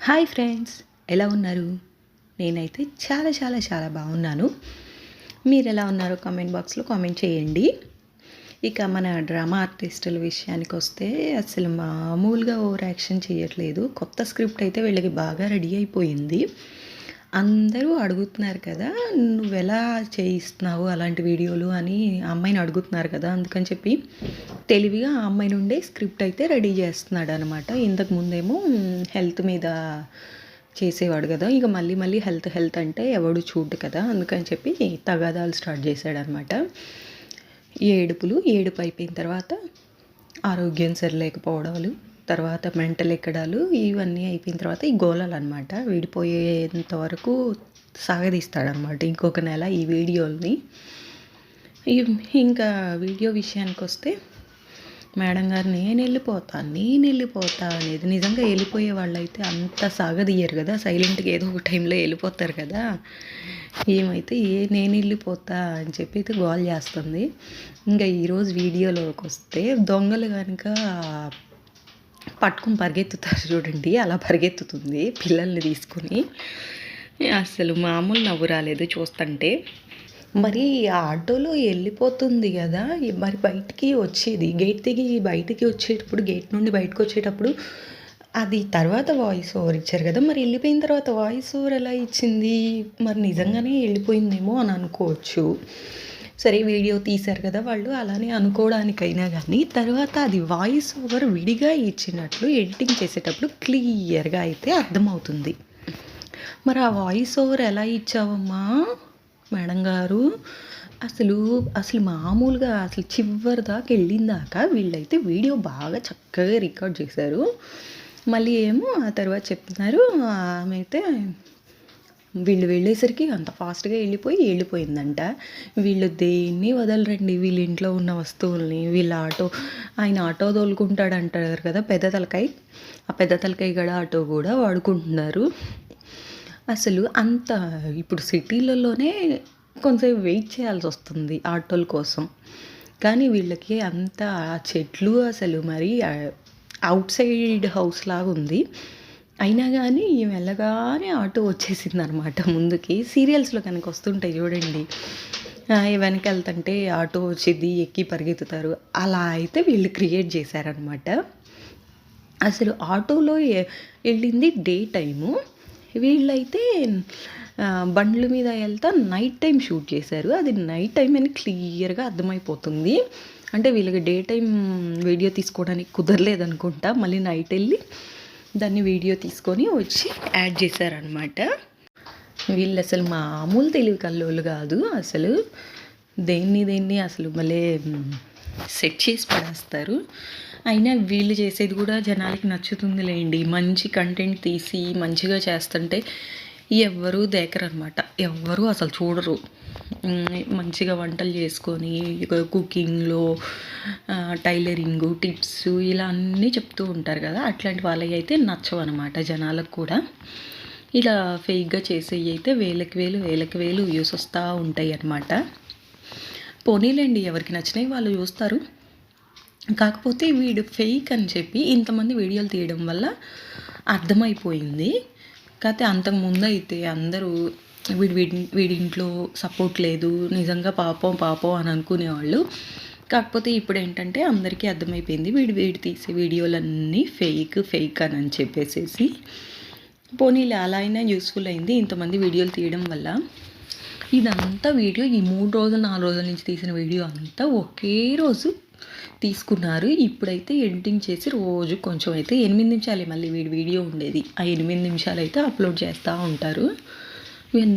Hi friends, ఎలా ఉన్నారు? నేనైతే చాలా చాలా చాలా బాగున్నాను. మీరు ఎలా ఉన్నారో కామెంట్ బాక్స్లో కామెంట్ చేయండి. ఇక మన డ్రామా ఆర్టిస్టుల విషయానికి వస్తే అసలు మామూలుగా ఓవర్ యాక్షన్ చేయట్లేదు. కొత్త స్క్రిప్ట్ అయితే వీళ్ళకి బాగా రెడీ అయిపోయింది. అందరూ అడుగుతున్నారు కదా, నువ్వెలా చేయిస్తున్నావు అలాంటి వీడియోలు అని అమ్మాయిని అడుగుతున్నారు కదా, అందుకని చెప్పి తెలివిగా ఆ అమ్మాయి నుండే స్క్రిప్ట్ అయితే రెడీ చేస్తున్నాడు అనమాట. ఇంతకు ముందేమో హెల్త్ మీద చేసేవాడు కదా, ఇక మళ్ళీ మళ్ళీ హెల్త్ హెల్త్ అంటే ఎవడు చూడు కదా, అందుకని చెప్పి తగాదాలు స్టార్ట్ చేశాడనమాట. ఏడుపు అయిపోయిన తర్వాత ఆరోగ్యం సరిలేకపోవడాలు, తర్వాత మెంటల్ ఎక్కడాలు, ఇవన్నీ అయిపోయిన తర్వాత ఈ గోళాలు అనమాట. విడిపోయేంత వరకు సాగదీస్తాడనమాట ఇంకొక నెల ఈ వీడియోల్ని. ఇంకా వీడియో విషయానికి వస్తే మేడం గారు నేను వెళ్ళిపోతా అనేది, నిజంగా వెళ్ళిపోయే వాళ్ళు అయితే అంత సాగదీయరు కదా, సైలెంట్గా ఏదో ఒక టైంలో వెళ్ళిపోతారు కదా. ఏమైతే నేను వెళ్ళిపోతా అని చెప్పి అయితే గోల్ చేస్తుంది. ఇంకా ఈరోజు వీడియోలోకి వస్తే దొంగలు కనుక పట్టుకుని పరిగెత్తుతారు చూడండి, అలా పరిగెత్తుతుంది పిల్లల్ని తీసుకుని. అసలు మామూలు నవ్వు రాలేదు చూస్తుంటే. మరి ఆ ఆటోలో వెళ్ళిపోతుంది కదా, మరి బయటికి వచ్చేది గేట్ దిగి బయటికి వచ్చేటప్పుడు, గేట్ నుండి బయటకు వచ్చేటప్పుడు అది తర్వాత వాయిస్ ఓవర్ ఇచ్చారు కదా, మరి వెళ్ళిపోయిన తర్వాత వాయిస్ ఓవర్ ఎలా ఇచ్చింది? మరి నిజంగానే వెళ్ళిపోయిందేమో అని అనుకోవచ్చు. సరే వీడియో తీశారు కదా వాళ్ళు, అలానే అనుకోవడానికైనా కానీ తర్వాత అది వాయిస్ ఓవర్ విడిగా ఇచ్చినట్లు ఎడిటింగ్ చేసేటప్పుడు క్లియర్గా అయితే అర్థమవుతుంది. మరి ఆ వాయిస్ ఓవర్ ఎలా ఇచ్చావమ్మా మేడం గారు? అసలు మామూలుగా అసలు చివరి దాకా వెళ్ళిందాకా వీళ్ళైతే వీడియో బాగా చక్కగా రికార్డ్ చేశారు. మళ్ళీ ఏమో ఆ తర్వాత చెప్తున్నారు ఆమె అయితే వీళ్ళు వెళ్ళేసరికి అంత ఫాస్ట్గా వెళ్ళిపోయిందంట. వీళ్ళు దేన్ని వదలరండి, వీళ్ళ ఇంట్లో ఉన్న వస్తువుల్ని. ఆయన ఆటో తోలుకుంటాడు అంటారు కదా పెద్ద తలకాయ, ఆ పెద్ద తలకాయ కూడా ఆటో కూడా వాడుకుంటున్నారు. అసలు అంత ఇప్పుడు సిటీలలోనే కొంచెం వెయిట్ చేయాల్సి వస్తుంది ఆటోల కోసం, కానీ వీళ్ళకి అంత చెట్లు అసలు మరి అవుట్ సైడ్ హౌస్ లాగా ఉంది. అయినా కానీ వెళ్ళగానే ఆటో వచ్చేసింది అనమాట ముందుకి. సీరియల్స్లో కనుక వస్తుంటాయి చూడండి, వెనక వెళ్తుంటే ఆటో వచ్చింది, ఎక్కి పరిగెత్తుతారు, అలా అయితే వీళ్ళు క్రియేట్ చేశారనమాట. అసలు ఆటోలో వెళ్ళింది డే టైము, వీళ్ళైతే బండ్ల మీద వెళ్తా నైట్ టైం షూట్ చేశారు. అది నైట్ టైం అని క్లియర్గా అర్థమైపోతుంది. అంటే వీళ్ళకి డే టైం వీడియో తీసుకోవడానికి కుదరలేదనుకుంటా, మళ్ళీ నైట్ వెళ్ళి దాన్ని వీడియో తీసుకొని వచ్చి యాడ్ చేశారనమాట. వీళ్ళు అసలు మామూలు తెలివి కల్లోళ్ళు కాదు, అసలు దేన్ని అసలు భలే సెట్ చేసి పడేస్తారు. అయినా వీళ్ళు చేసేది కూడా జనాలకి నచ్చుతుందిలేండి. మంచి కంటెంట్ తీసి మంచిగా చేస్తుంటే ఎవ్వరూ దేకరనమాట, ఎవ్వరూ అసలు చూడరు. మంచిగా వంటలు చేసుకొని కుకింగ్లో టైలరింగు టిప్స్ ఇలా అన్నీ చెప్తూ ఉంటారు కదా, అట్లాంటి వాళ్ళకి అయితే నచ్చవు అనమాట జనాలకు కూడా. ఇలా ఫేక్గా చేసేవి అయితే వేలకు వేలు వ్యూస్ వస్తూ ఉంటాయి అన్నమాట. పోనీలేండి, ఎవరికి నచ్చినవి వాళ్ళు చూస్తారు. కాకపోతే వీడు ఫేక్ అని చెప్పి ఇంతమంది వీడియోలు తీయడం వల్ల అర్థమైపోయింది. కాకపోతే అంతకుముందు అయితే అందరూ వీడింట్లో సపోర్ట్ లేదు, నిజంగా పాపం అని అనుకునేవాళ్ళు. కాకపోతే ఇప్పుడు ఏంటంటే అందరికీ అర్థమైపోయింది వీడు తీసే వీడియోలన్నీ ఫేక్ అని చెప్పేసేసి. పోనీలే, అలా అయినా యూస్ఫుల్ అయింది ఇంతమంది వీడియోలు తీయడం వల్ల. ఇదంతా వీడియో ఈ 3 రోజులు 4 రోజుల నుంచి తీసిన వీడియో అంతా ఒకే రోజు తీసుకున్నారు. ఇప్పుడైతే ఎడిటింగ్ చేసి రోజు కొంచెం అయితే 8 నిమిషాలే మళ్ళీ వీడియో ఉండేది, ఆ 8 నిమిషాలు అయితే అప్లోడ్ చేస్తూ ఉంటారు.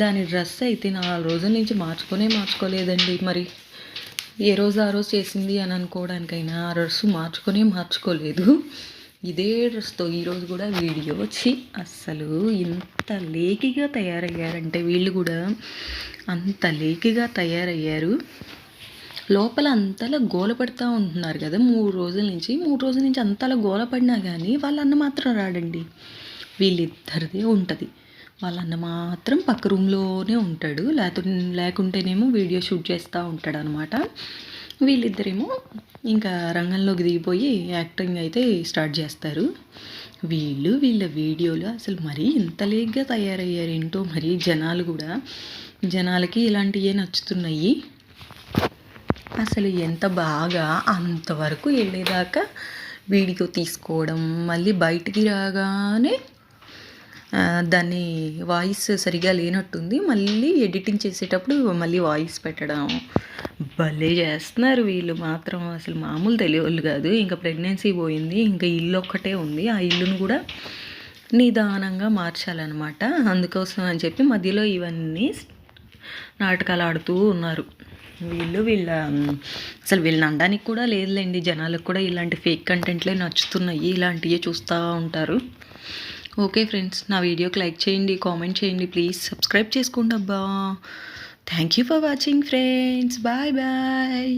దాని డ్రెస్ అయితే 4 రోజుల నుంచి మార్చుకోలేదండి. మరి ఏ రోజు ఆ రోజు చేసింది అని అనుకోవడానికైనా ఆ డ్రెస్ మార్చుకోలేదు. ఇదే డ్రెస్తో ఈరోజు కూడా వీడియో వచ్చి అస్సలు ఇంత లేకిగా తయారయ్యారంటే వీళ్ళు కూడా అంత లేకిగా తయారయ్యారు. లోపల అంతలా గోలపడుతూ ఉంటున్నారు కదా 3 రోజుల నుంచి అంతలా గోలపడినా కానీ వాళ్ళన్న మాత్రం రాడండి. వీళ్ళిద్దరిదే ఉంటుంది. వాళ్ళన్న మాత్రం పక్క రూమ్లోనే ఉంటాడు, లేకుంటేనేమో వీడియో షూట్ చేస్తూ ఉంటాడు అనమాట. వీళ్ళిద్దరేమో ఇంకా రంగంలోకి దిగిపోయి యాక్టింగ్ అయితే స్టార్ట్ చేస్తారు. వీళ్ళ వీడియోలు అసలు మరీ ఇంత లేగ్గా తయారయ్యారు ఏంటో, మరీ జనాలకి ఇలాంటివే నచ్చుతున్నాయి. అసలు ఎంత బాగా అంతవరకు వెళ్ళేదాకా వీడియో తీసుకోవడం, మళ్ళీ బయటికి రాగానే దాన్ని వాయిస్ సరిగా లేనట్టుంది, మళ్ళీ ఎడిటింగ్ చేసేటప్పుడు మళ్ళీ వాయిస్ పెట్టడం, భలే చేస్తున్నారు వీళ్ళు మాత్రం. అసలు మామూలు తెలియవాళ్ళు కాదు. ఇంకా ప్రెగ్నెన్సీ పోయింది, ఇంకా ఇల్లు ఒక్కటే ఉంది. ఆ ఇల్లును కూడా నిదానంగా మార్చాలన్నమాట. అందుకోసం అని చెప్పి మధ్యలో ఇవన్నీ నాటకాలు ఆడుతూ ఉన్నారు అసలు వీళ్ళని అనడానికి కూడా లేదులేండి. జనాలకు కూడా ఇలాంటి ఫేక్ కంటెంట్లే నచ్చుతున్నాయి, ఇలాంటివే చూస్తూ ఉంటారు. ఓకే ఫ్రెండ్స్, నా వీడియోకి లైక్ చేయండి, కామెంట్ చేయండి, ప్లీజ్ సబ్స్క్రైబ్ చేసుకోండి అబ్బా. Thank you for watching friends. Bye bye.